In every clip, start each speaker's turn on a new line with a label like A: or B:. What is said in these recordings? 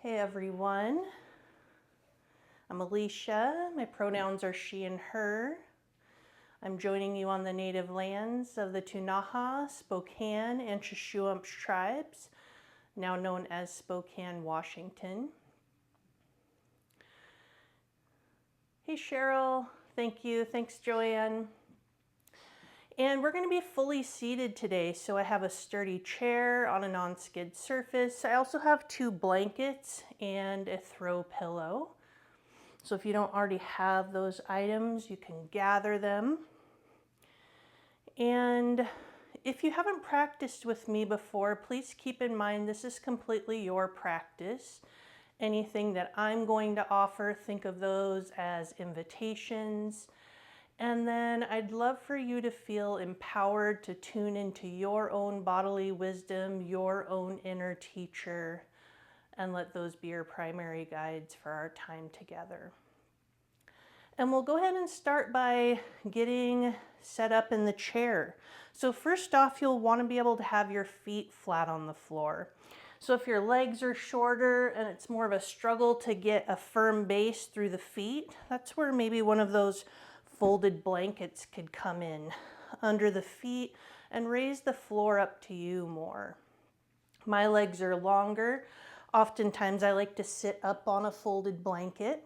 A: Hey everyone, I'm Alicia. My pronouns are she and her. I'm joining you on the native lands of the Tunaha, Spokane, and Shushuamps tribes, now known as Spokane, Washington. Hey Cheryl, thank you. Thanks Joanne. And we're going to be fully seated today, so I have a sturdy chair on a non-skid surface. I also have 2 blankets and a throw pillow. So if you don't already have those items, you can gather them. And if you haven't practiced with me before, please keep in mind this is completely your practice. Anything that I'm going to offer, think of those as invitations. And then I'd love for you to feel empowered to tune into your own bodily wisdom, your own inner teacher, and let those be your primary guides for our time together. And we'll go ahead and start by getting set up in the chair. So first off, you'll want to be able to have your feet flat on the floor. So if your legs are shorter and it's more of a struggle to get a firm base through the feet, that's where maybe one of those folded blankets could come in under the feet and raise the floor up to you more. My legs are longer. Oftentimes I like to sit up on a folded blanket.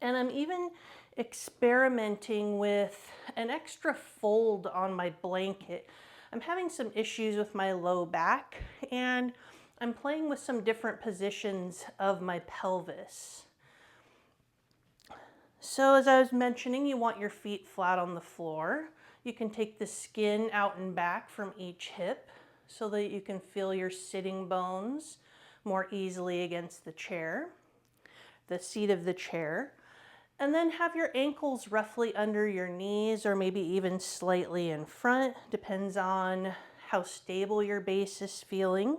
A: And I'm even experimenting with an extra fold on my blanket. I'm having some issues with my low back, and I'm playing with some different positions of my pelvis. So as I was mentioning, you want your feet flat on the floor. You can take the skin out and back from each hip so that you can feel your sitting bones more easily against the chair, the seat of the chair. And then have your ankles roughly under your knees or maybe even slightly in front, depends on how stable your base is feeling.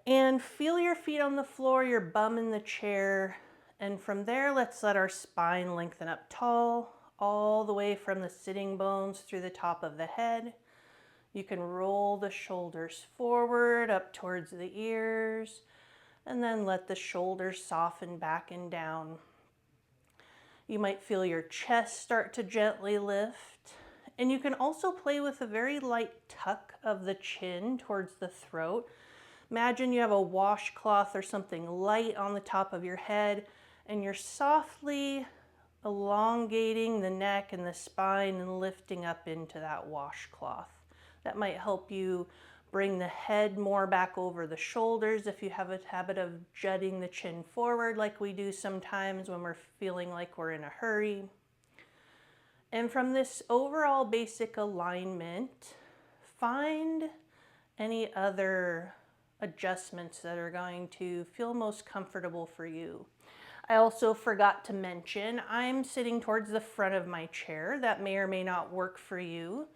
A: And feel your feet on the floor, your bum in the chair. And from there, let's let our spine lengthen up tall, all the way from the sitting bones through the top of the head. You can roll the shoulders forward up towards the ears, and then let the shoulders soften back and down. You might feel your chest start to gently lift. And you can also play with a very light tuck of the chin towards the throat. Imagine you have a washcloth or something light on the top of your head, and you're softly elongating the neck and the spine and lifting up into that washcloth. That might help you bring the head more back over the shoulders if you have a habit of jutting the chin forward like we do sometimes when we're feeling like we're in a hurry. And from this overall basic alignment, find any other adjustments that are going to feel most comfortable for you. I also forgot to mention, I'm sitting towards the front of my chair. That may or may not work for you.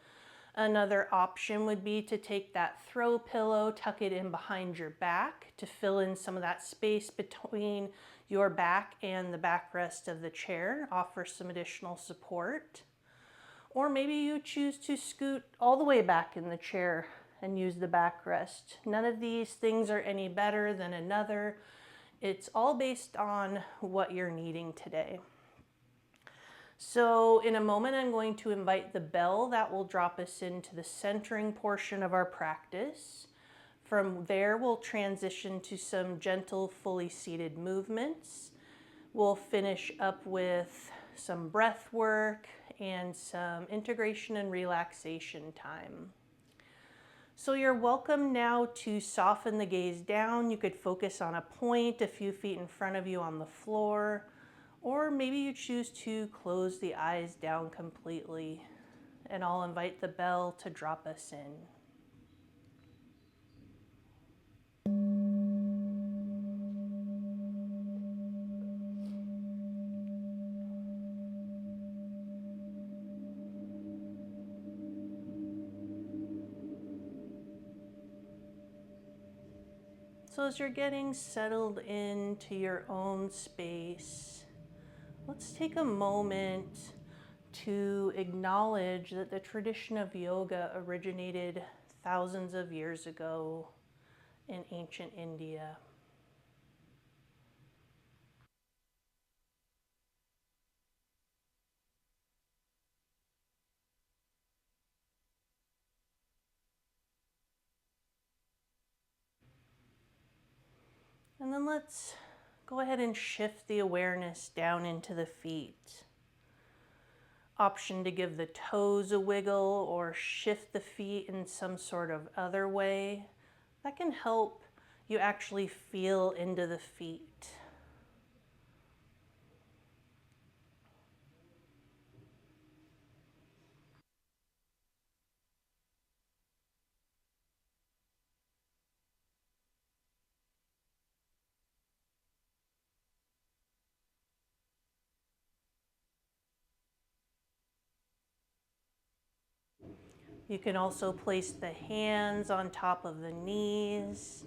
A: Another option would be to take that throw pillow, tuck it in behind your back to fill in some of that space between your back and the backrest of the chair, offer some additional support. Or maybe you choose to scoot all the way back in the chair and use the backrest. None of these things are any better than another. It's all based on what you're needing today. So in a moment, I'm going to invite the bell that will drop us into the centering portion of our practice. From there, we'll transition to some gentle, fully seated movements. We'll finish up with some breath work and some integration and relaxation time. So you're welcome now to soften the gaze down. You could focus on a point a few feet in front of you on the floor, or maybe you choose to close the eyes down completely, and I'll invite the bell to drop us in. So as you're getting settled into your own space, let's take a moment to acknowledge that the tradition of yoga originated thousands of years ago in ancient India. And then let's go ahead and shift the awareness down into the feet. Option to give the toes a wiggle or shift the feet in some sort of other way. That can help you actually feel into the feet. You can also place the hands on top of the knees.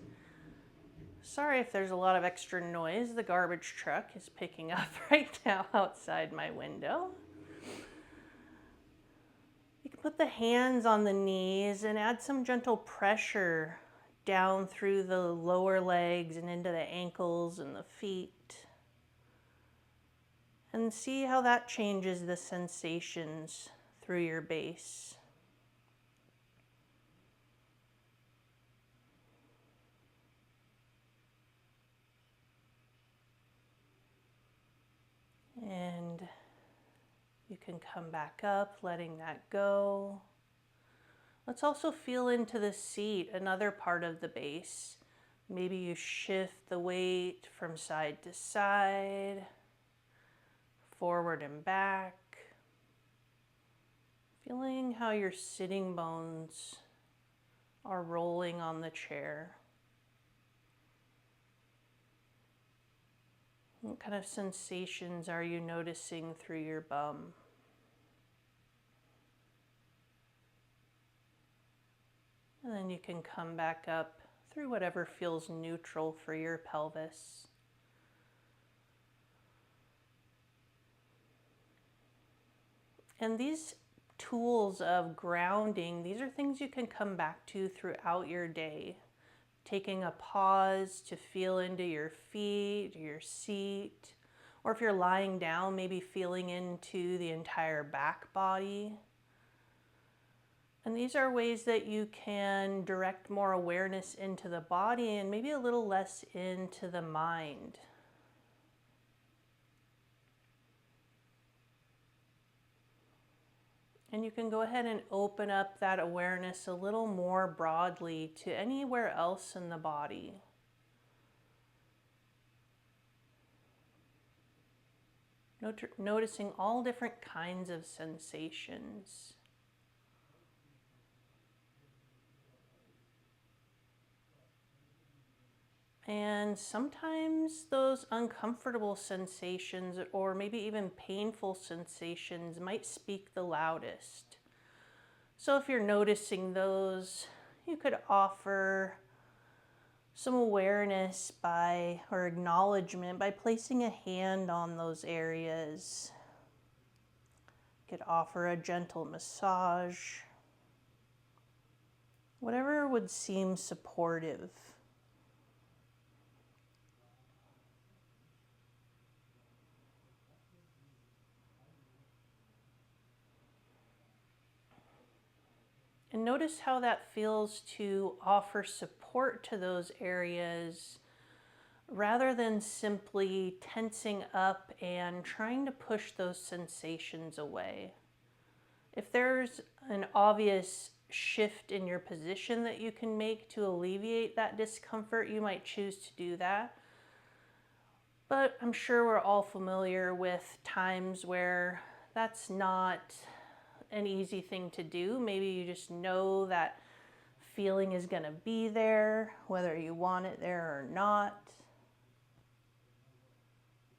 A: Sorry if there's a lot of extra noise. The garbage truck is picking up right now outside my window. You can put the hands on the knees and add some gentle pressure down through the lower legs and into the ankles and the feet. And see how that changes the sensations through your base. And you can come back up, letting that go. Let's also feel into the seat, another part of the base. Maybe you shift the weight from side to side, forward and back. Feeling how your sitting bones are rolling on the chair. What kind of sensations are you noticing through your bum? And then you can come back up through whatever feels neutral for your pelvis. And these tools of grounding, these are things you can come back to throughout your day. Taking a pause to feel into your feet, your seat, or if you're lying down, maybe feeling into the entire back body. And these are ways that you can direct more awareness into the body and maybe a little less into the mind. And you can go ahead and open up that awareness a little more broadly to anywhere else in the body. Noticing all different kinds of sensations. And sometimes those uncomfortable sensations or maybe even painful sensations might speak the loudest. So if you're noticing those, you could offer some awareness or acknowledgement by placing a hand on those areas. You could offer a gentle massage, whatever would seem supportive. And notice how that feels to offer support to those areas rather than simply tensing up and trying to push those sensations away. If there's an obvious shift in your position that you can make to alleviate that discomfort, you might choose to do that. But I'm sure we're all familiar with times where that's not an easy thing to do. Maybe you just know that feeling is going to be there, whether you want it there or not.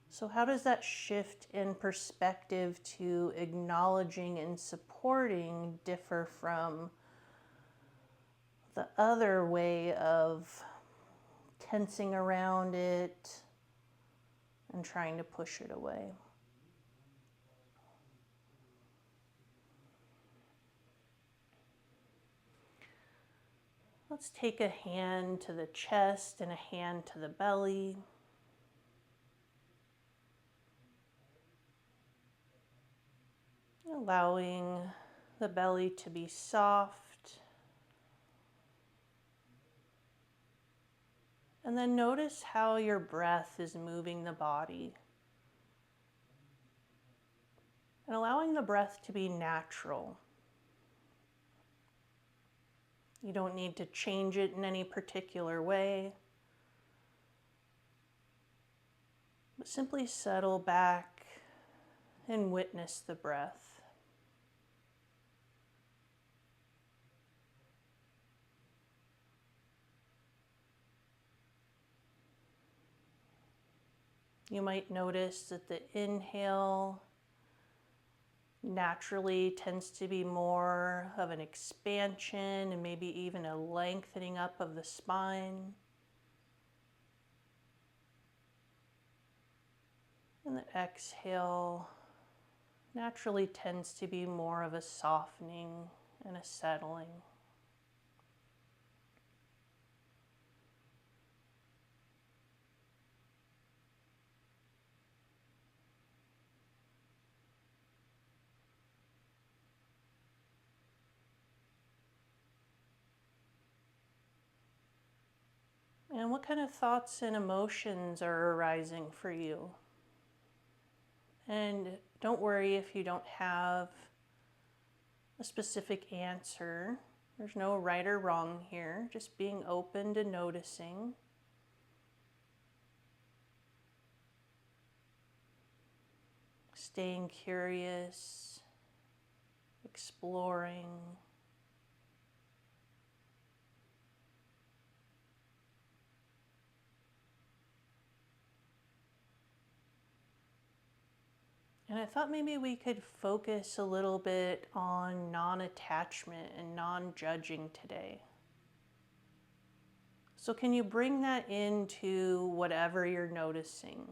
A: So how does that shift in perspective to acknowledging and supporting differ from the other way of tensing around it and trying to push it away? Let's take a hand to the chest and a hand to the belly. Allowing the belly to be soft. And then notice how your breath is moving the body. And allowing the breath to be natural. You don't need to change it in any particular way. But simply settle back and witness the breath. You might notice that the inhale naturally tends to be more of an expansion and maybe even a lengthening up of the spine. And the exhale naturally tends to be more of a softening and a settling. And what kind of thoughts and emotions are arising for you? And don't worry if you don't have a specific answer. There's no right or wrong here, just being open to noticing. Staying curious, exploring. And I thought maybe we could focus a little bit on non-attachment and non-judging today. So can you bring that into whatever you're noticing?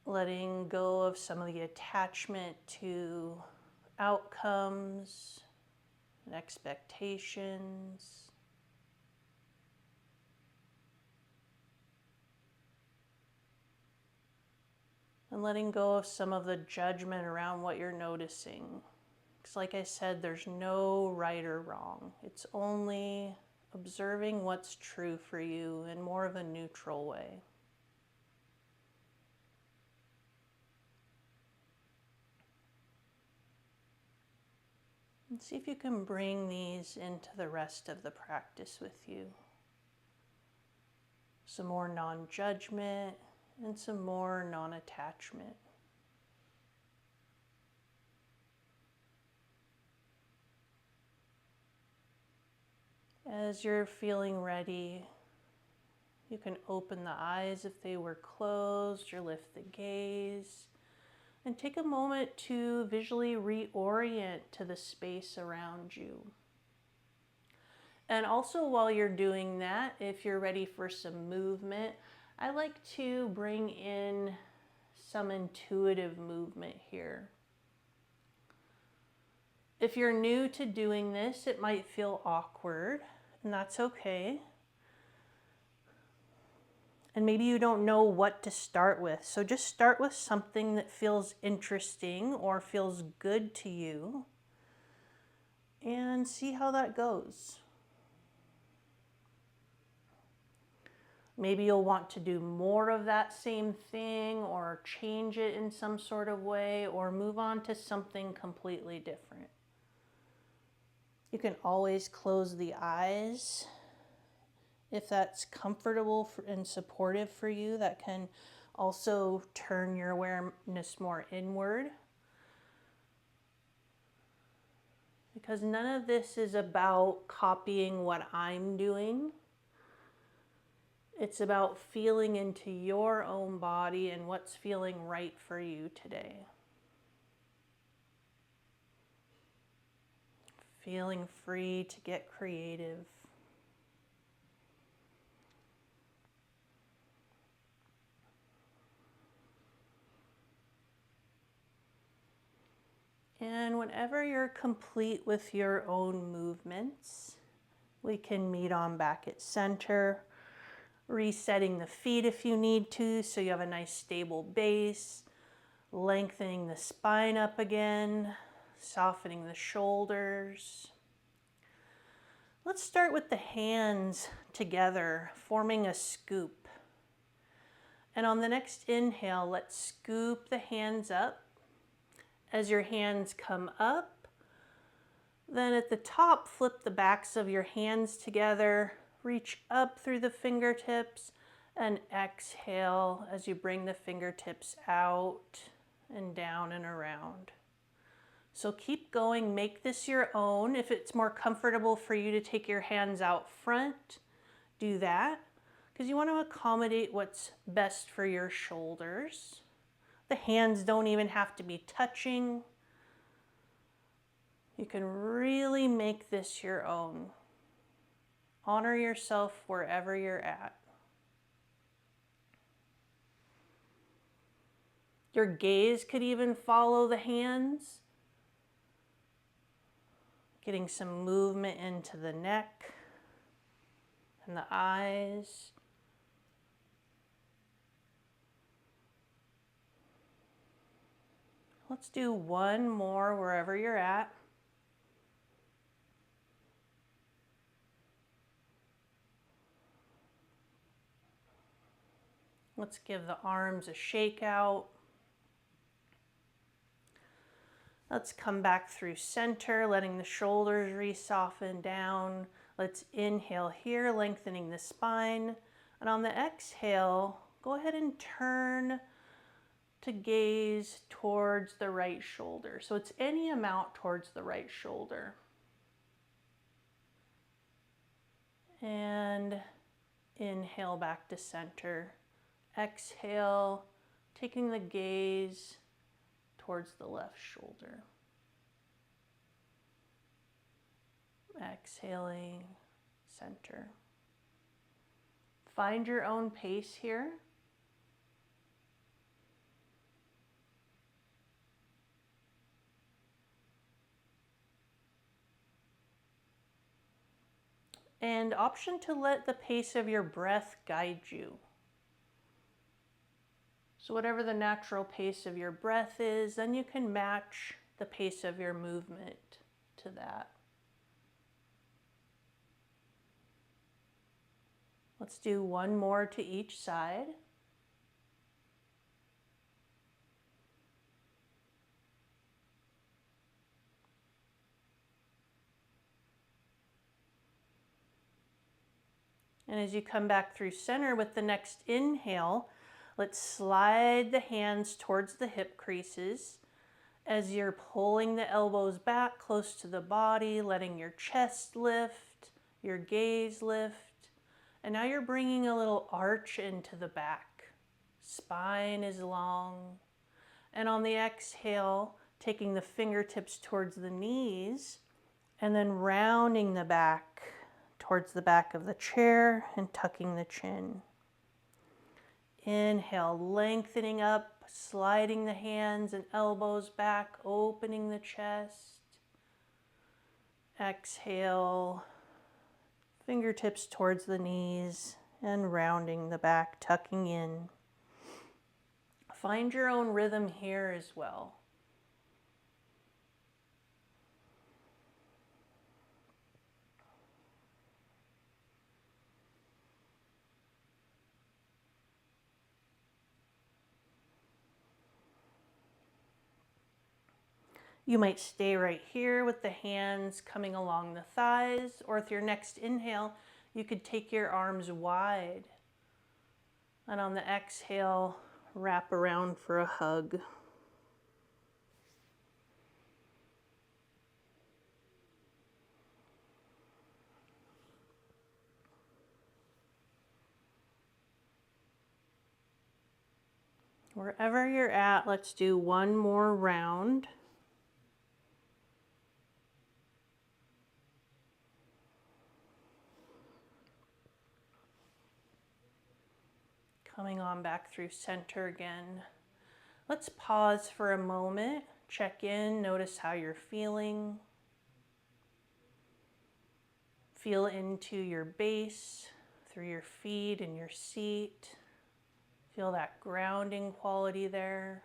A: Letting go of some of the attachment to outcomes and expectations. And letting go of some of the judgment around what you're noticing. Because like I said, there's no right or wrong. It's only observing what's true for you in more of a neutral way. And see if you can bring these into the rest of the practice with you. Some more non-judgment and some more non-attachment. As you're feeling ready, you can open the eyes if they were closed or lift the gaze. And take a moment to visually reorient to the space around you. And also while you're doing that, if you're ready for some movement, I like to bring in some intuitive movement here. If you're new to doing this, it might feel awkward, and that's okay. And maybe you don't know what to start with. So just start with something that feels interesting or feels good to you and see how that goes. Maybe you'll want to do more of that same thing or change it in some sort of way or move on to something completely different. You can always close the eyes if that's comfortable and supportive for you. That can also turn your awareness more inward. Because none of this is about copying what I'm doing. It's about feeling into your own body and what's feeling right for you today. Feeling free to get creative. And whenever you're complete with your own movements, we can meet on back at center, resetting the feet if you need to so you have a nice stable base, lengthening the spine up again, softening the shoulders. Let's start with the hands together, forming a scoop. And on the next inhale, let's scoop the hands up. As your hands come up, then at the top, flip the backs of your hands together, reach up through the fingertips, and exhale as you bring the fingertips out and down and around. So keep going, make this your own. If it's more comfortable for you to take your hands out front, do that, because you want to accommodate what's best for your shoulders. The hands don't even have to be touching. You can really make this your own. Honor yourself wherever you're at. Your gaze could even follow the hands, getting some movement into the neck and the eyes. Let's do one more wherever you're at. Let's give the arms a shake out. Let's come back through center, letting the shoulders re-soften down. Let's inhale here, lengthening the spine. And on the exhale, go ahead and turn to gaze towards the right shoulder. So it's any amount towards the right shoulder. And inhale back to center. Exhale, taking the gaze towards the left shoulder. Exhaling, center. Find your own pace here. And option to let the pace of your breath guide you. So whatever the natural pace of your breath is, then you can match the pace of your movement to that. Let's do one more to each side. And as you come back through center with the next inhale, let's slide the hands towards the hip creases as you're pulling the elbows back close to the body, letting your chest lift, your gaze lift. And now you're bringing a little arch into the back. Spine is long. And on the exhale, taking the fingertips towards the knees and then rounding the back towards the back of the chair and tucking the chin. Inhale, lengthening up, sliding the hands and elbows back, opening the chest. Exhale, fingertips towards the knees and rounding the back, tucking in. Find your own rhythm here as well. You might stay right here with the hands coming along the thighs, or with your next inhale, you could take your arms wide. And on the exhale, wrap around for a hug. Wherever you're at, let's do one more round. Coming on back through center again. Let's pause for a moment Check in, notice how you're feeling. Feel into your base through your feet and your seat. Feel that grounding quality there.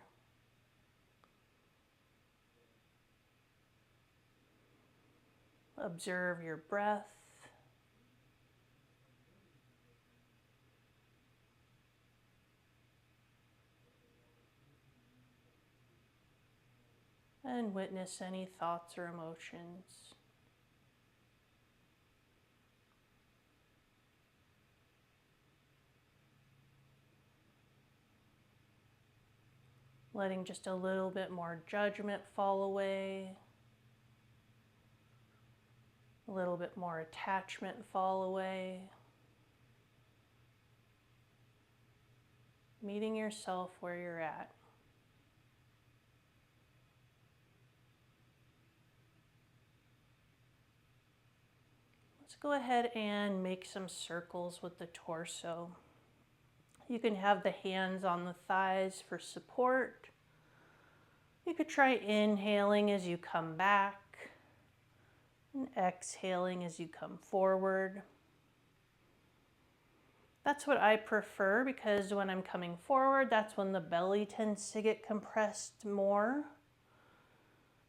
A: Observe your breath. And witness any thoughts or emotions. Letting just a little bit more judgment fall away. A little bit more attachment fall away. Meeting yourself where you're at. Let's go ahead and make some circles with the torso. You can have the hands on the thighs for support. You could try inhaling as you come back and exhaling as you come forward. That's what I prefer because when I'm coming forward, that's when the belly tends to get compressed more.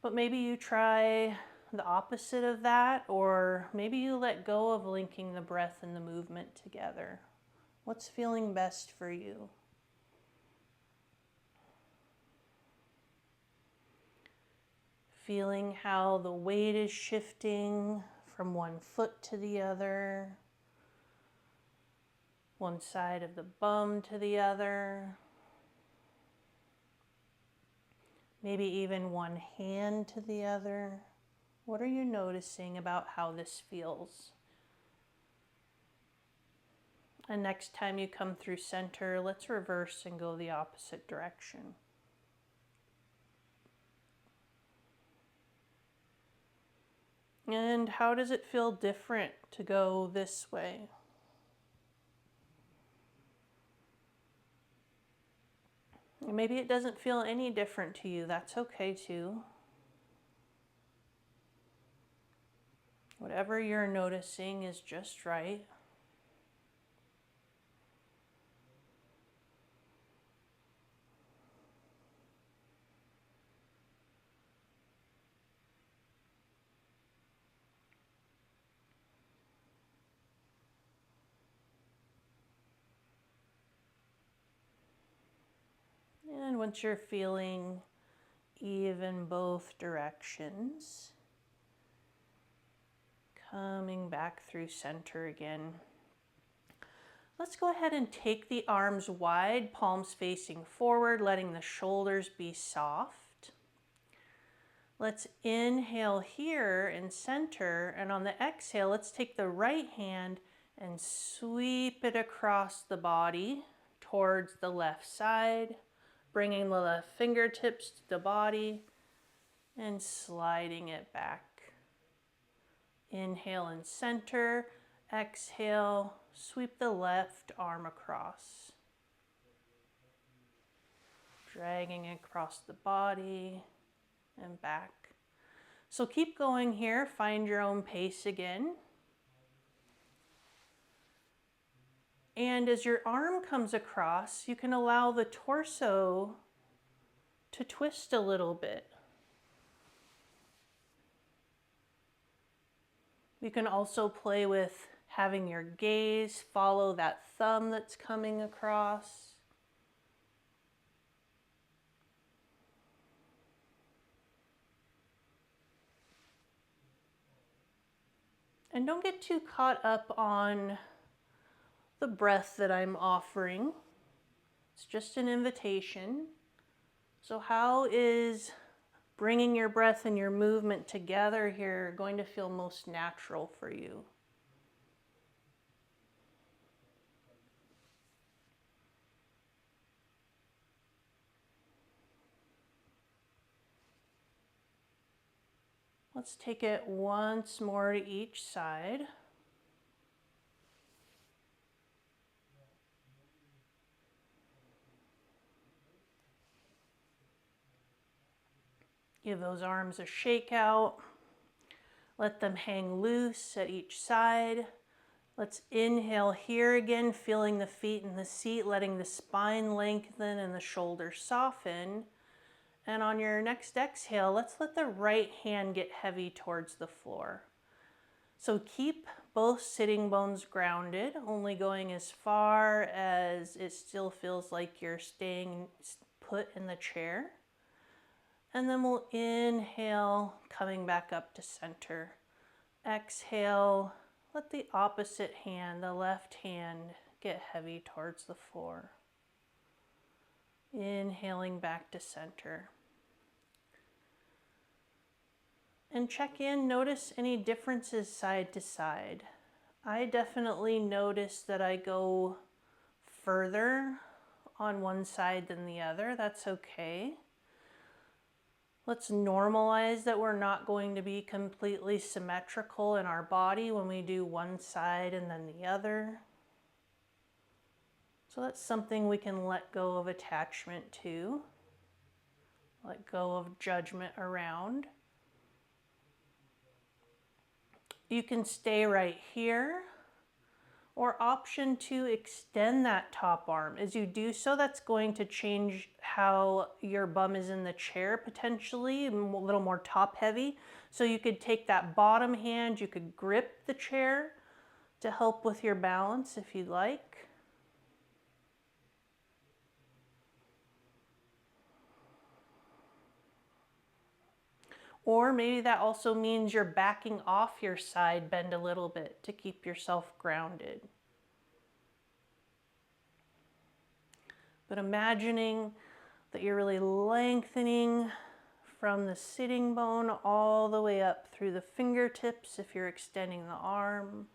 A: But maybe you try the opposite of that, or maybe you let go of linking the breath and the movement together. What's feeling best for you? Feeling how the weight is shifting from one foot to the other, one side of the bum to the other, maybe even one hand to the other. What are you noticing about how this feels? And next time you come through center, let's reverse and go the opposite direction. And how does it feel different to go this way? Maybe it doesn't feel any different to you. That's okay too. Whatever you're noticing is just right. And once you're feeling even both directions, coming back through center again. Let's go ahead and take the arms wide, palms facing forward, letting the shoulders be soft. Let's inhale here in center, and on the exhale, let's take the right hand and sweep it across the body towards the left side, bringing the left fingertips to the body and sliding it back. Inhale in center, exhale, sweep the left arm across. Dragging across the body and back. So keep going here, find your own pace again. And as your arm comes across, you can allow the torso to twist a little bit. You can also play with having your gaze follow that thumb that's coming across. And don't get too caught up on the breath that I'm offering. It's just an invitation. So how is bringing your breath and your movement together here going to feel most natural for you? Let's take it once more to each side. Give those arms a shake out. Let them hang loose at each side. Let's inhale here again, feeling the feet in the seat, letting the spine lengthen and the shoulders soften. And on your next exhale, let's let the right hand get heavy towards the floor. So keep both sitting bones grounded, only going as far as it still feels like you're staying put in the chair. And then we'll inhale, coming back up to center. Exhale, let the opposite hand, the left hand, get heavy towards the floor. Inhaling back to center. And check in, notice any differences side to side. I definitely notice that I go further on one side than the other. That's okay. Let's normalize that we're not going to be completely symmetrical in our body when we do one side and then the other. So that's something we can let go of attachment to, let go of judgment around. You can stay right here, or option 2, extend that top arm. As you do so, that's going to change how your bum is in the chair, potentially a little more top heavy. So you could take that bottom hand, you could grip the chair to help with your balance if you'd like. Or maybe that also means you're backing off your side bend a little bit to keep yourself grounded. But imagining that you're really lengthening from the sitting bone all the way up through the fingertips if you're extending the arm.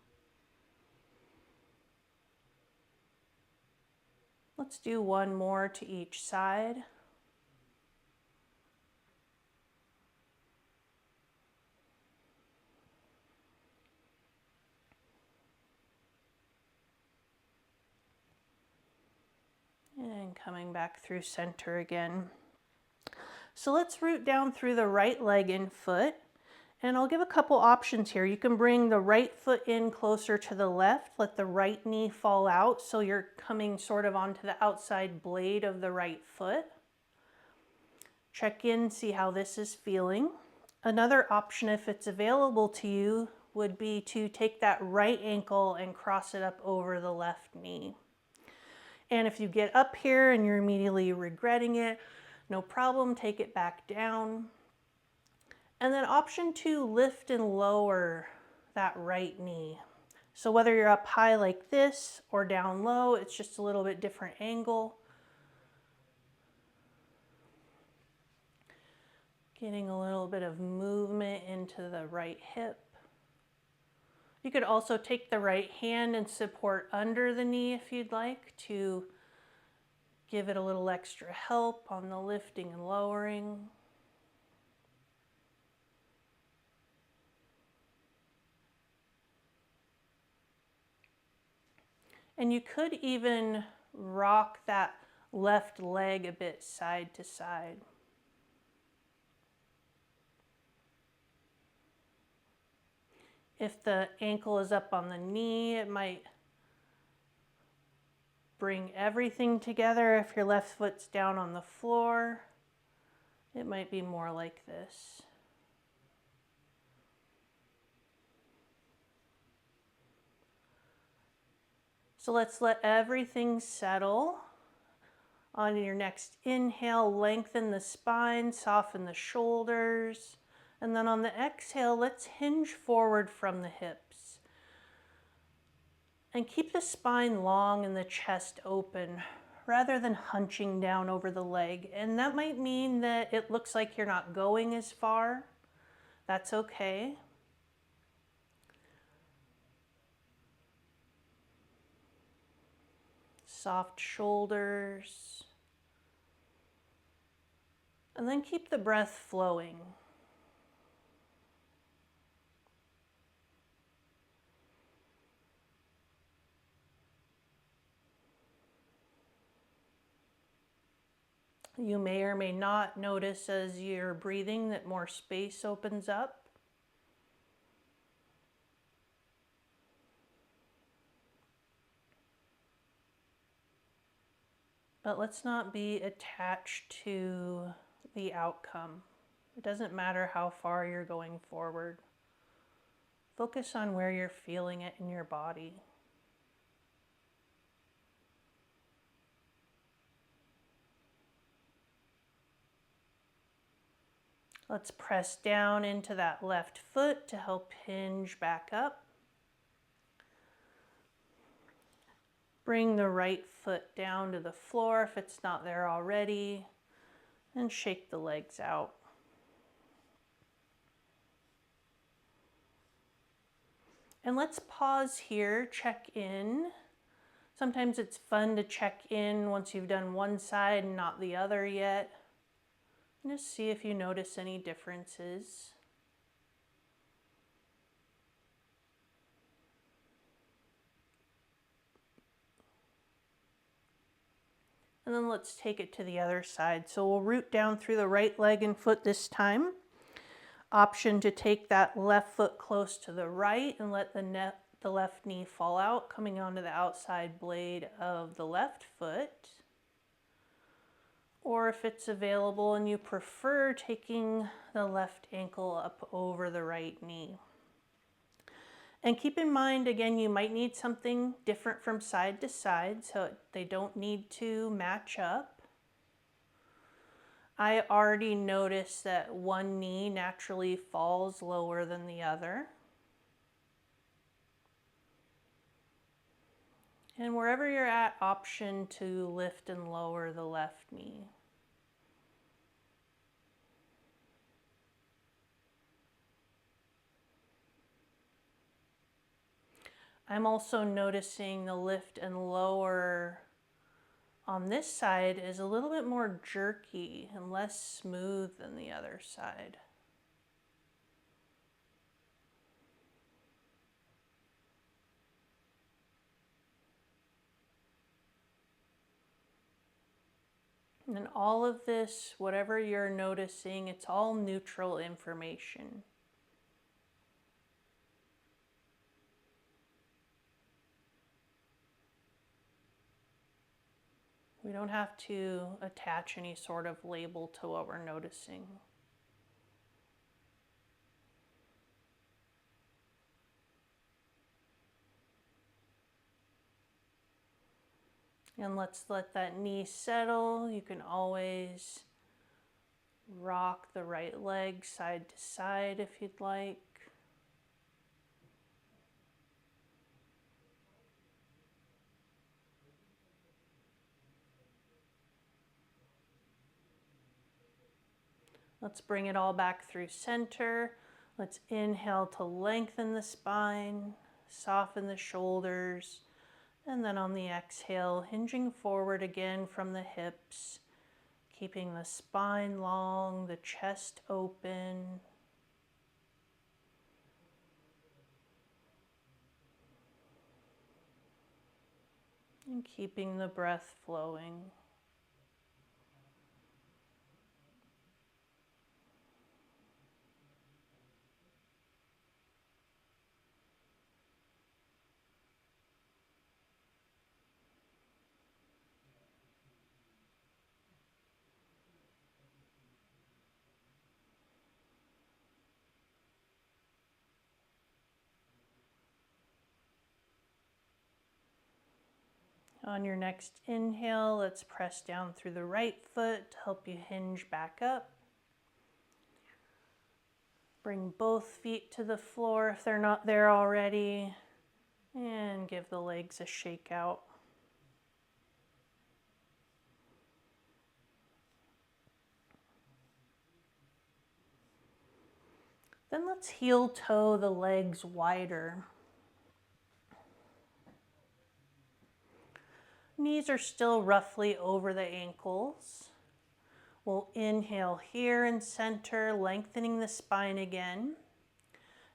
A: Let's do one more to each side. And coming back through center again. So let's root down through the right leg and foot. And I'll give a couple options here. You can bring the right foot in closer to the left, let the right knee fall out so you're coming sort of onto the outside blade of the right foot. Check in, see how this is feeling. Another option, if it's available to you, would be to take that right ankle and cross it up over the left knee. And if you get up here and you're immediately regretting it, no problem, take it back down. And then option 2, lift and lower that right knee. So whether you're up high like this or down low, it's just a little bit different angle. Getting a little bit of movement into the right hip. You could also take the right hand and support under the knee if you'd like to give it a little extra help on the lifting and lowering. And you could even rock that left leg a bit side to side. If the ankle is up on the knee, it might bring everything together. If your left foot's down on the floor, it might be more like this. So let's let everything settle. On your next inhale, lengthen the spine, soften the shoulders. And then on the exhale, let's hinge forward from the hips. And keep the spine long and the chest open rather than hunching down over the leg. And that might mean that it looks like you're not going as far. That's okay. Soft shoulders. And then keep the breath flowing. You may or may not notice as you're breathing that more space opens up. But let's not be attached to the outcome. It doesn't matter how far you're going forward. Focus on where you're feeling it in your body. Let's press down into that left foot to help hinge back up. Bring the right foot down to the floor if it's not there already, and shake the legs out. And let's pause here, check in. Sometimes it's fun to check in once you've done one side and not the other yet. Just see if you notice any differences. And then let's take it to the other side. So we'll root down through the right leg and foot this time. Option to take that left foot close to the right and let the left knee fall out, coming onto the outside blade of the left foot. Or if it's available and you prefer, taking the left ankle up over the right knee. And keep in mind, again, you might need something different from side to side, so they don't need to match up. I already noticed that one knee naturally falls lower than the other. And wherever you're at, option to lift and lower the left knee. I'm also noticing the lift and lower on this side is a little bit more jerky and less smooth than the other side. And all of this, whatever you're noticing, it's all neutral information. We don't have to attach any sort of label to what we're noticing. And let's let that knee settle. You can always rock the right leg side to side if you'd like. Let's bring it all back through center. Let's inhale to lengthen the spine, soften the shoulders, and then on the exhale, hinging forward again from the hips, keeping the spine long, the chest open. And keeping the breath flowing. On your next inhale, let's press down through the right foot to help you hinge back up. Bring both feet to the floor if they're not there already, and give the legs a shake out. Then let's heel toe the legs wider. Knees are still roughly over the ankles. We'll inhale here in center, lengthening the spine again.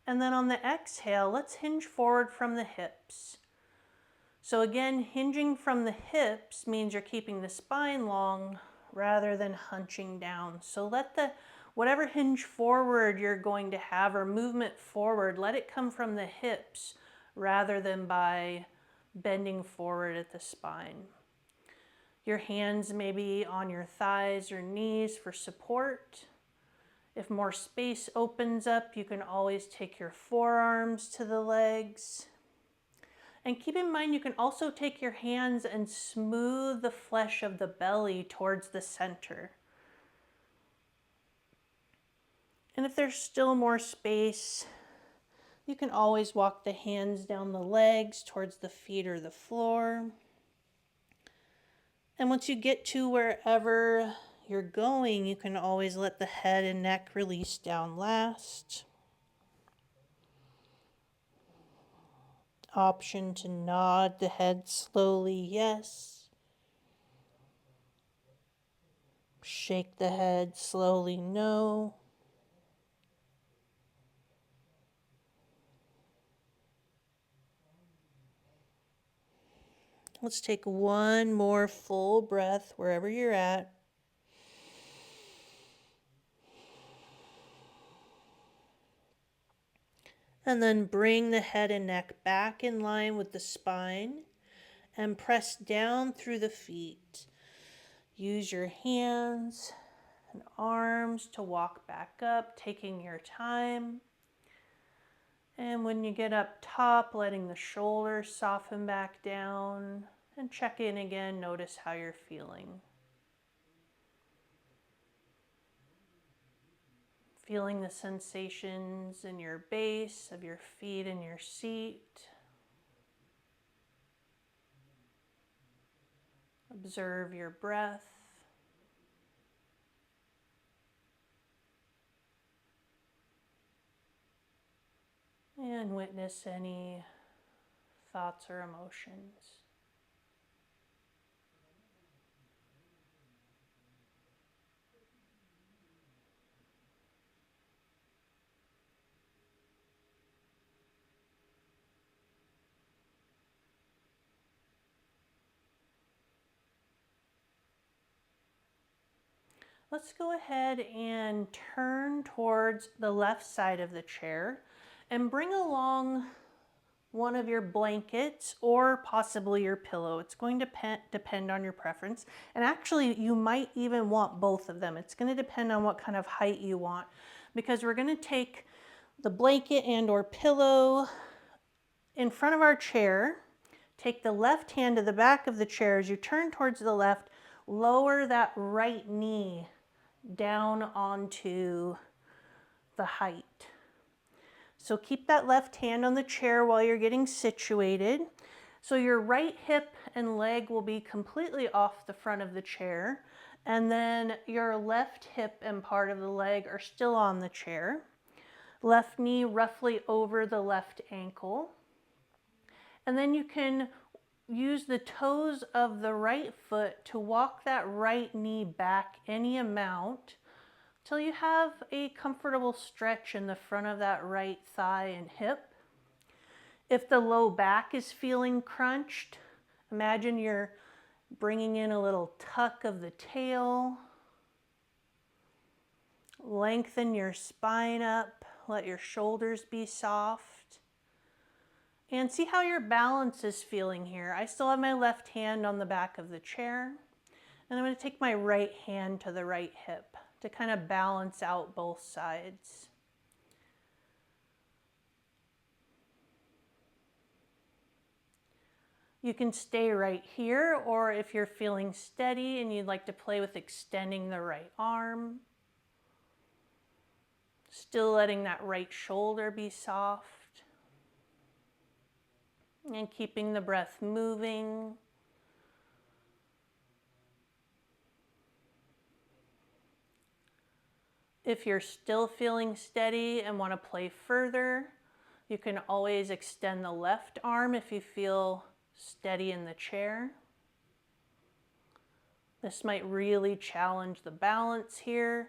A: And then on the exhale, let's hinge forward from the hips. So again, hinging from the hips means you're keeping the spine long, rather than hunching down. So let whatever hinge forward you're going to have or movement forward, let it come from the hips rather than by bending forward at the spine. Your hands may be on your thighs or knees for support. If more space opens up, you can always take your forearms to the legs. And keep in mind, you can also take your hands and smooth the flesh of the belly towards the center. And if there's still more space, you can always walk the hands down the legs towards the feet or the floor. And once you get to wherever you're going, you can always let the head and neck release down last. Option to nod the head slowly, yes. Shake the head slowly, no. Let's take one more full breath wherever you're at. And then bring the head and neck back in line with the spine and press down through the feet. Use your hands and arms to walk back up, taking your time. And when you get up top, letting the shoulders soften back down and check in again. Notice how you're feeling. Feeling the sensations in your base of your feet and your seat. Observe your breath. And witness any thoughts or emotions. Let's go ahead and turn towards the left side of the chair and bring along one of your blankets or possibly your pillow. It's going to depend on your preference. And actually, you might even want both of them. It's going to depend on what kind of height you want, because we're going to take the blanket and or pillow in front of our chair. Take the left hand to the back of the chair. As you turn towards the left, lower that right knee down onto the height. So keep that left hand on the chair while you're getting situated. So your right hip and leg will be completely off the front of the chair, and then your left hip and part of the leg are still on the chair. Left knee roughly over the left ankle. And then you can use the toes of the right foot to walk that right knee back any amount till you have a comfortable stretch in the front of that right thigh and hip. If the low back is feeling crunched, imagine you're bringing in a little tuck of the tail. Lengthen your spine up, let your shoulders be soft. And see how your balance is feeling here. I still have my left hand on the back of the chair. And I'm going to take my right hand to the right hip to kind of balance out both sides. You can stay right here, or if you're feeling steady and you'd like to play with extending the right arm, still letting that right shoulder be soft. And keeping the breath moving. If you're still feeling steady and want to play further, you can always extend the left arm if you feel steady in the chair. This might really challenge the balance here.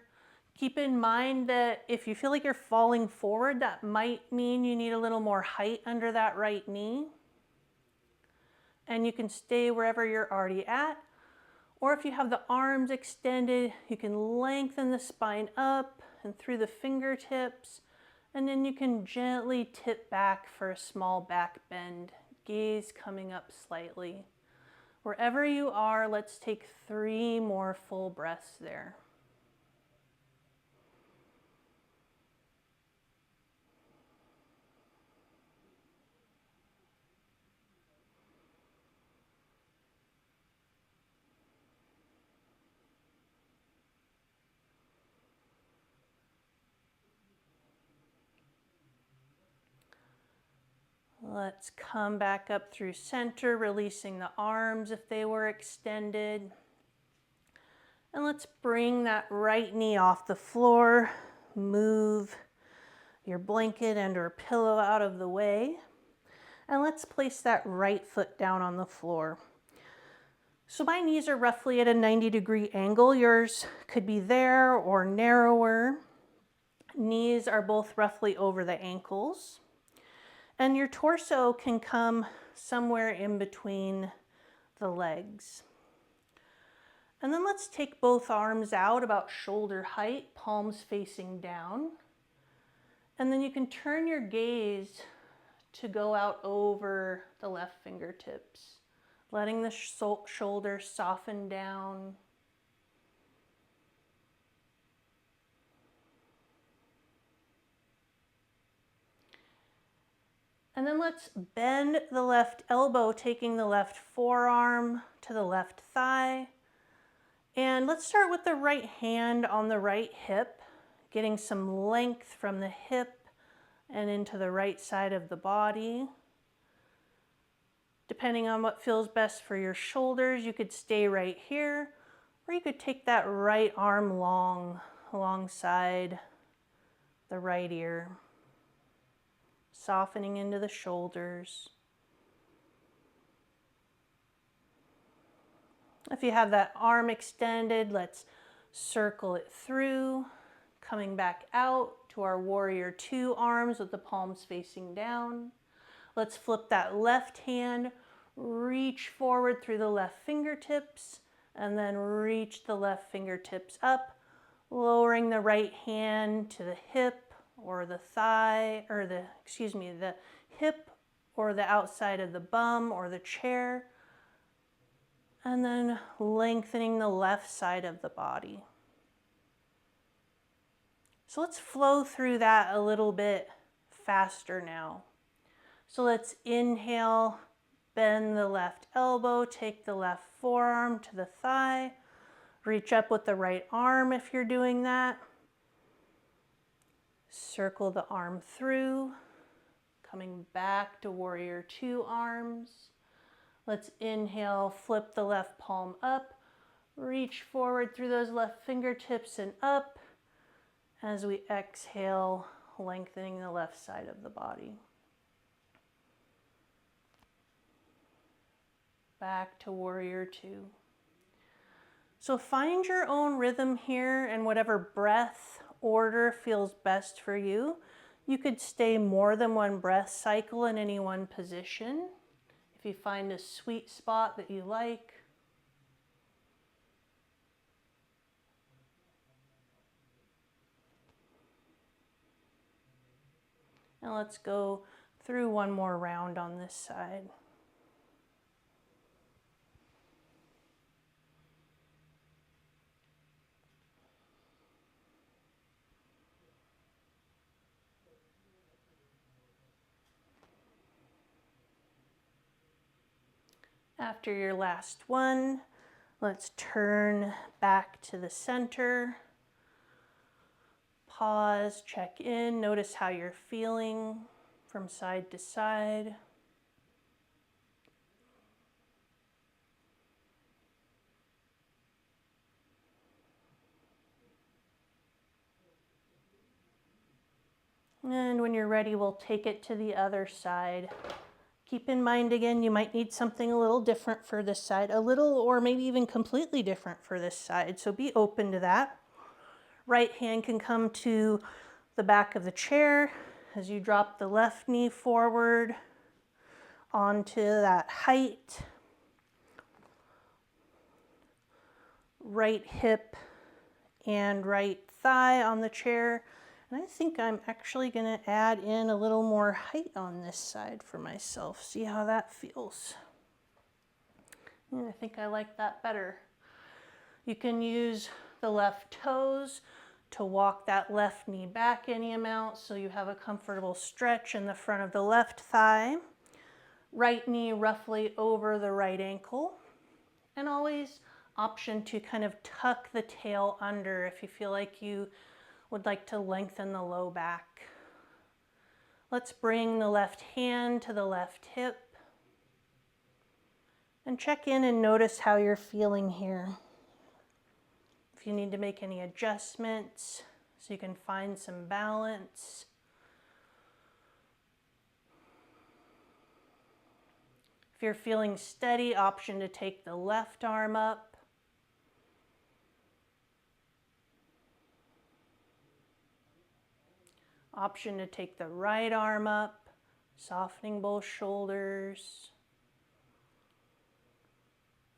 A: Keep in mind that if you feel like you're falling forward, that might mean you need a little more height under that right knee. And you can stay wherever you're already at, Or if you have the arms extended, you can lengthen the spine up and through the fingertips, and then you can gently tip back for a small back bend, gaze coming up slightly. Wherever you are, let's take 3 more full breaths there. Let's come back up through center, releasing the arms if they were extended. And let's bring that right knee off the floor. Move your blanket and or pillow out of the way. And let's place that right foot down on the floor. So my knees are roughly at a 90-degree angle. Yours could be there or narrower. Knees are both roughly over the ankles. And your torso can come somewhere in between the legs. And then let's take both arms out about shoulder height, palms facing down. And then you can turn your gaze to go out over the left fingertips, letting the shoulders soften down. And then let's bend the left elbow, taking the left forearm to the left thigh. And let's start with the right hand on the right hip, getting some length from the hip and into the right side of the body. Depending on what feels best for your shoulders, you could stay right here, or you could take that right arm long alongside the right ear, softening into the shoulders. If you have that arm extended, let's circle it through, coming back out to our warrior 2 arms with the palms facing down. Let's flip that left hand, reach forward through the left fingertips, and then reach the left fingertips up, lowering the right hand to the hip or the thigh, or the hip or the outside of the bum or the chair, and then lengthening the left side of the body. So let's flow through that a little bit faster now. So let's inhale, bend the left elbow, take the left forearm to the thigh, reach up with the right arm if you're doing that. Circle the arm through, coming back to warrior 2 arms. Let's inhale, flip the left palm up, reach forward through those left fingertips and up. As we exhale, lengthening the left side of the body. Back to warrior 2. So find your own rhythm here and whatever breath order feels best for you. You could stay more than one breath cycle in any one position. If you find a sweet spot that you like. And let's go through one more round on this side. After your last one, let's turn back to the center. Pause, check in, notice how you're feeling from side to side. And when you're ready, we'll take it to the other side. Keep in mind again, you might need something a little different for this side, a little or maybe even completely different for this side, so be open to that. Right hand can come to the back of the chair as you drop the left knee forward onto that height. right hip and right thigh on the chair. And I think I'm actually going to add in a little more height on this side for myself. See how that feels. And I think I like that better. You can use the left toes to walk that left knee back any amount so you have a comfortable stretch in the front of the left thigh. Right knee roughly over the right ankle. And always option to kind of tuck the tail under if you feel like you would like to lengthen the low back. Let's bring the left hand to the left hip and check in and notice how you're feeling here. If you need to make any adjustments so you can find some balance. If you're feeling steady, option to take the left arm up. Option to take the right arm up, softening both shoulders.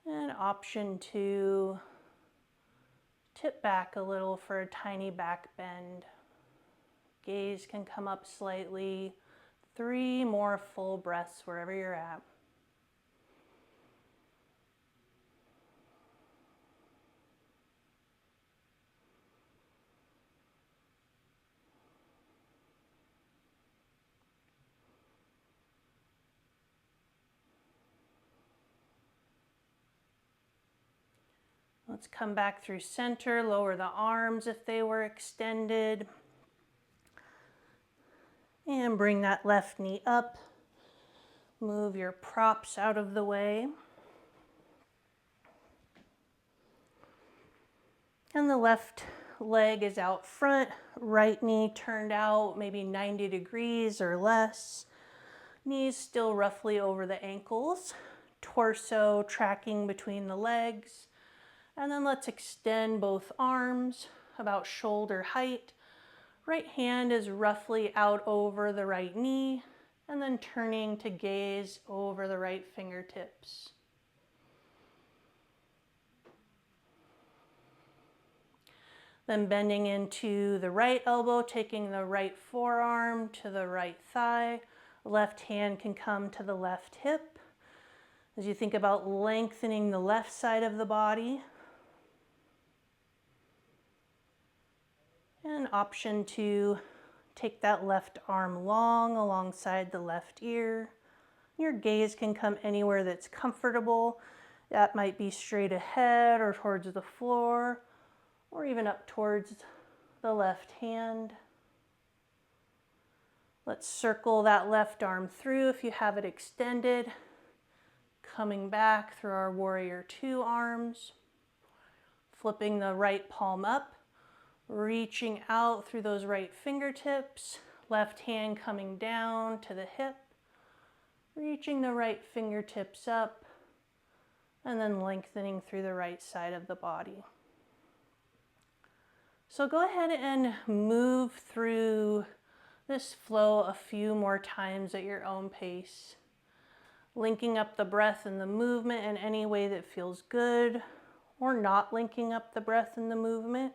A: And option to tip back a little for a tiny back bend. Gaze can come up slightly. 3 more full breaths wherever you're at. Let's come back through center, lower the arms if they were extended. And bring that left knee up. Move your props out of the way. And the left leg is out front, right knee turned out maybe 90 degrees or less. Knees still roughly over the ankles. Torso tracking between the legs. And then let's extend both arms about shoulder height. Right hand is roughly out over the right knee, and then turning to gaze over the right fingertips. Then bending into the right elbow, taking the right forearm to the right thigh. Left hand can come to the left hip. As you think about lengthening the left side of the body. And an option to take that left arm long alongside the left ear. Your gaze can come anywhere that's comfortable. That might be straight ahead or towards the floor, or even up towards the left hand. Let's circle that left arm through if you have it extended. Coming back through our warrior 2 arms. Flipping the right palm up. Reaching out through those right fingertips, left hand coming down to the hip, reaching the right fingertips up, and then lengthening through the right side of the body. So go ahead and move through this flow a few more times at your own pace, linking up the breath and the movement in any way that feels good, or not linking up the breath and the movement.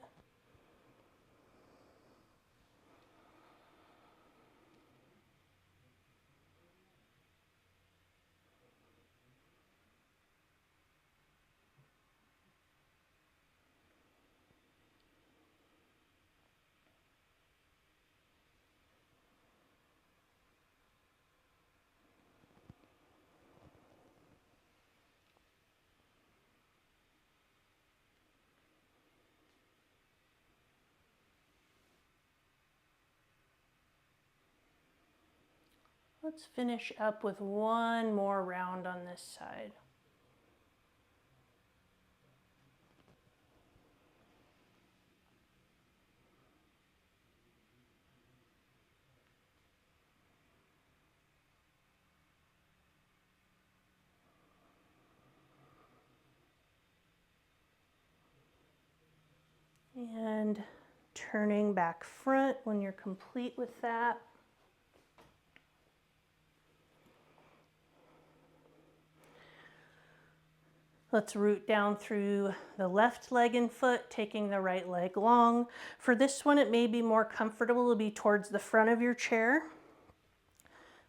A: Let's finish up with one more round on this side. And turning back front when you're complete with that. Let's root down through the left leg and foot, taking the right leg long. For this one, it may be more comfortable to be towards the front of your chair.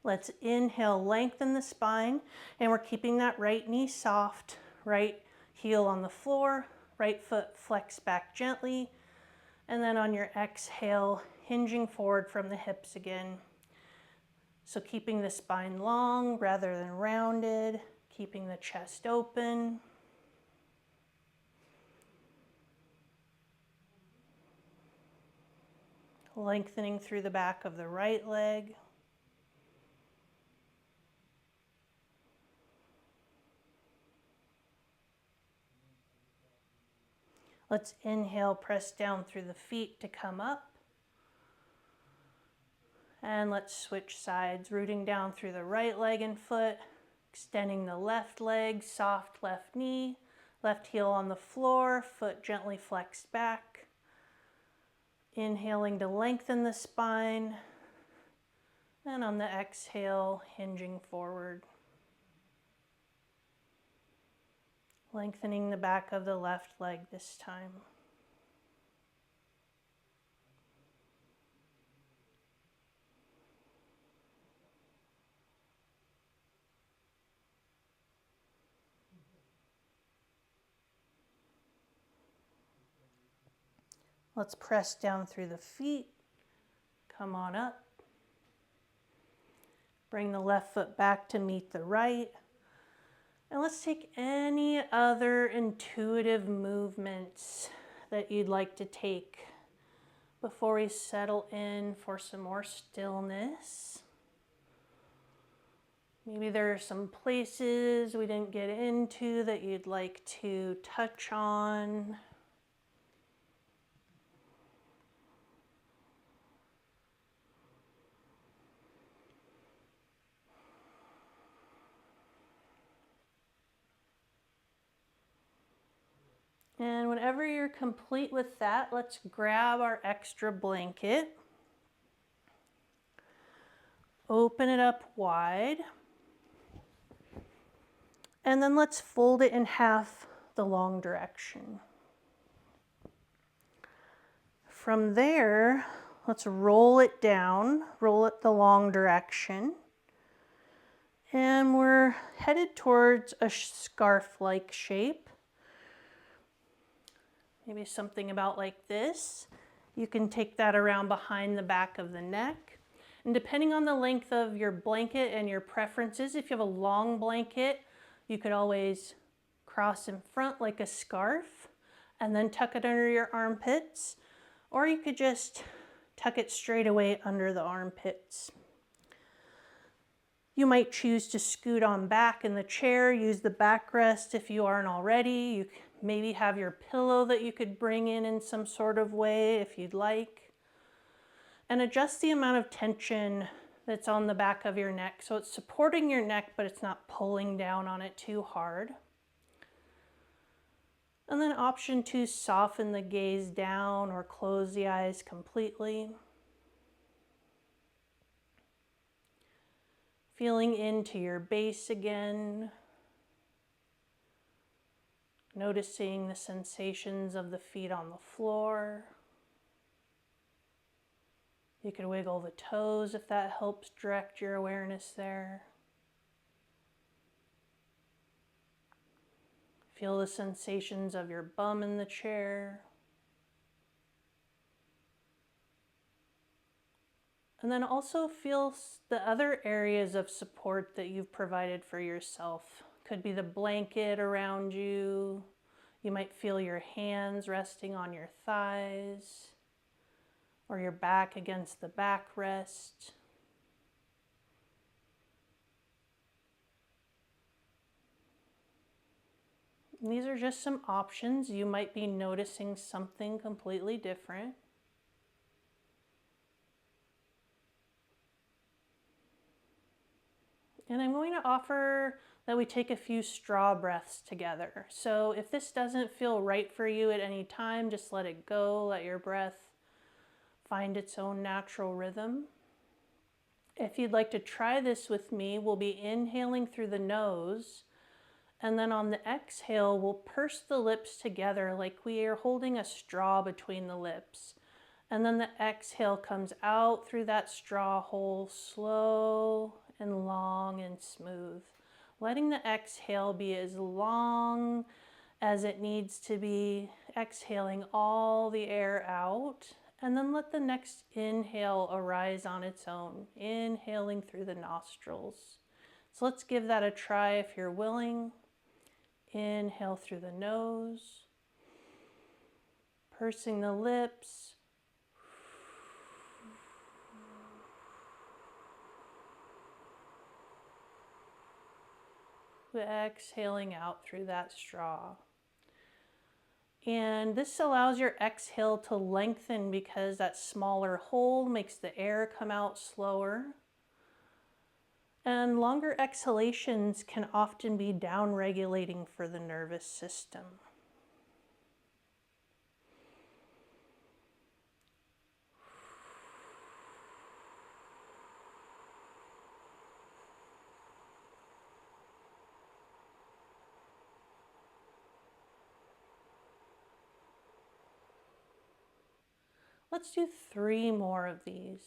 A: Let's inhale, lengthen the spine, and we're keeping that right knee soft, right heel on the floor, right foot flex back gently, and then on your exhale, hinging forward from the hips again. So keeping the spine long rather than rounded, keeping the chest open. Lengthening through the back of the right leg. Let's inhale, press down through the feet to come up. And let's switch sides, rooting down through the right leg and foot, extending the left leg, soft left knee, left heel on the floor, foot gently flexed back. Inhaling to lengthen the spine, and on the exhale, hinging forward. Lengthening the back of the left leg this time. Let's press down through the feet. Come on up. Bring the left foot back to meet the right. And let's take any other intuitive movements that you'd like to take before we settle in for some more stillness. Maybe there are some places we didn't get into that you'd like to touch on. And whenever you're complete with that, let's grab our extra blanket. Open it up wide. And then let's fold it in half the long direction. From there, let's roll it down, roll it the long direction. And we're headed towards a scarf-like shape. Maybe something about like this. You can take that around behind the back of the neck. And depending on the length of your blanket and your preferences, if you have a long blanket, you could always cross in front like a scarf and then tuck it under your armpits. Or you could just tuck it straight away under the armpits. You might choose to scoot on back in the chair, use the backrest if you aren't already. You maybe have your pillow that you could bring in some sort of way if you'd like. And adjust the amount of tension that's on the back of your neck. So it's supporting your neck, but it's not pulling down on it too hard. And then option 2, soften the gaze down or close the eyes completely. Feeling into your base again. Noticing the sensations of the feet on the floor. You could wiggle the toes if that helps direct your awareness there. Feel the sensations of your bum in the chair. And then also feel the other areas of support that you've provided for yourself. Could be the blanket around you. You might feel your hands resting on your thighs or your back against the backrest. And these are just some options. You might be noticing something completely different. And I'm going to offer that we take a few straw breaths together. So if this doesn't feel right for you at any time, just let it go. Let your breath find its own natural rhythm. If you'd like to try this with me, we'll be inhaling through the nose And then on the exhale, we'll purse the lips together like we are holding a straw between the lips. And then the exhale comes out through that straw hole, slow and long and smooth. Letting the exhale be as long as it needs to be, exhaling all the air out. And then let the next inhale arise on its own, inhaling through the nostrils. So let's give that a try if you're willing. Inhale through the nose, pursing the lips. Exhaling out through that straw. And this allows your exhale to lengthen because that smaller hole makes the air come out slower. And longer exhalations can often be down-regulating for the nervous system. Let's do 3 more of these.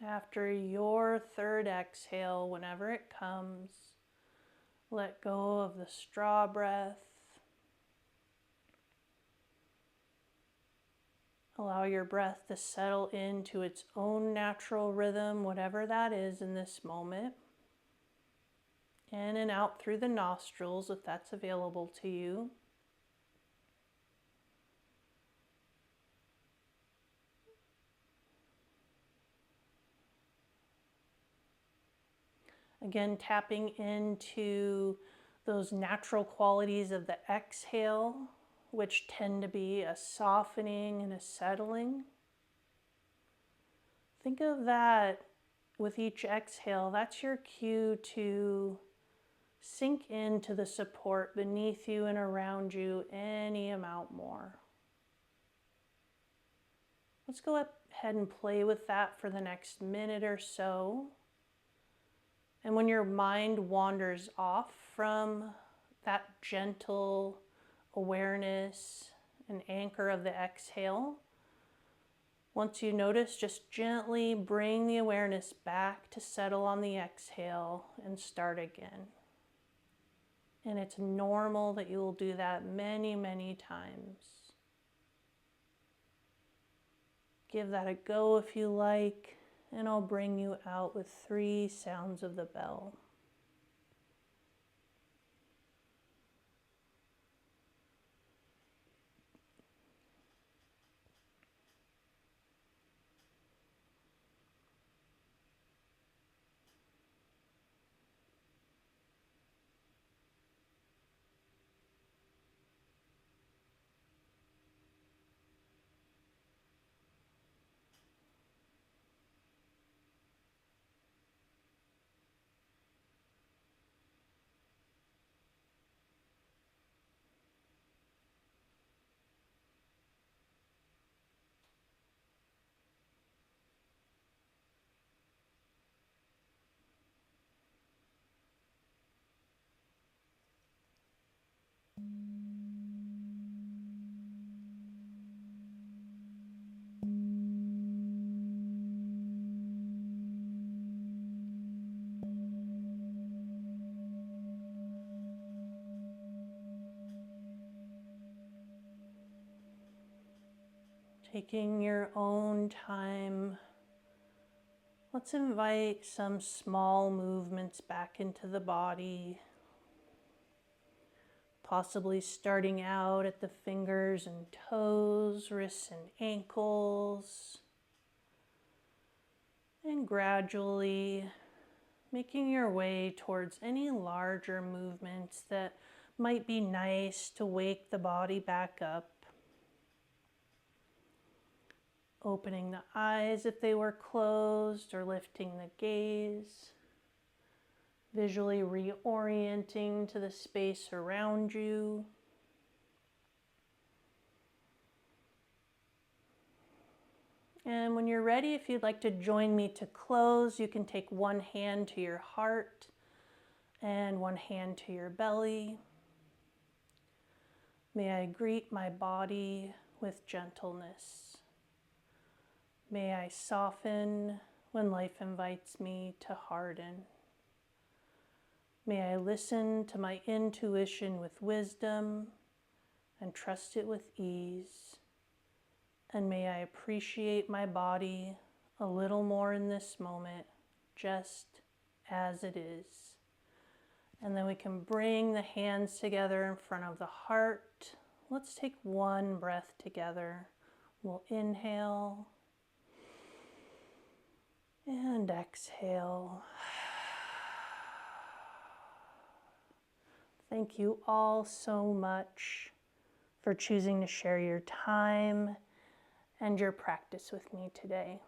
A: After your 3rd exhale, whenever it comes, let go of the straw breath. Allow your breath to settle into its own natural rhythm, whatever that is in this moment. In and out through the nostrils, if that's available to you. Again, tapping into those natural qualities of the exhale, which tend to be a softening and a settling. Think of that with each exhale. That's your cue to sink into the support beneath you and around you any amount more. Let's go ahead and play with that for the next minute or so. And when your mind wanders off from that gentle awareness and anchor of the exhale, once you notice, just gently bring the awareness back to settle on the exhale and start again. And it's normal that you will do that many, many times. Give that a go if you like, and I'll bring you out with 3 sounds of the bell. Taking your own time, let's invite some small movements back into the body. possibly starting out at the fingers and toes, wrists and ankles, and gradually making your way towards any larger movements that might be nice to wake the body back up. Opening the eyes if they were closed or lifting the gaze. Visually reorienting to the space around you. And when you're ready, if you'd like to join me to close, you can take one hand to your heart and one hand to your belly. May I greet my body with gentleness. May I soften when life invites me to harden. May I listen to my intuition with wisdom and trust it with ease. And may I appreciate my body a little more in this moment, just as it is. And then we can bring the hands together in front of the heart. Let's take one breath together. We'll inhale and exhale. Thank you all so much for choosing to share your time and your practice with me today.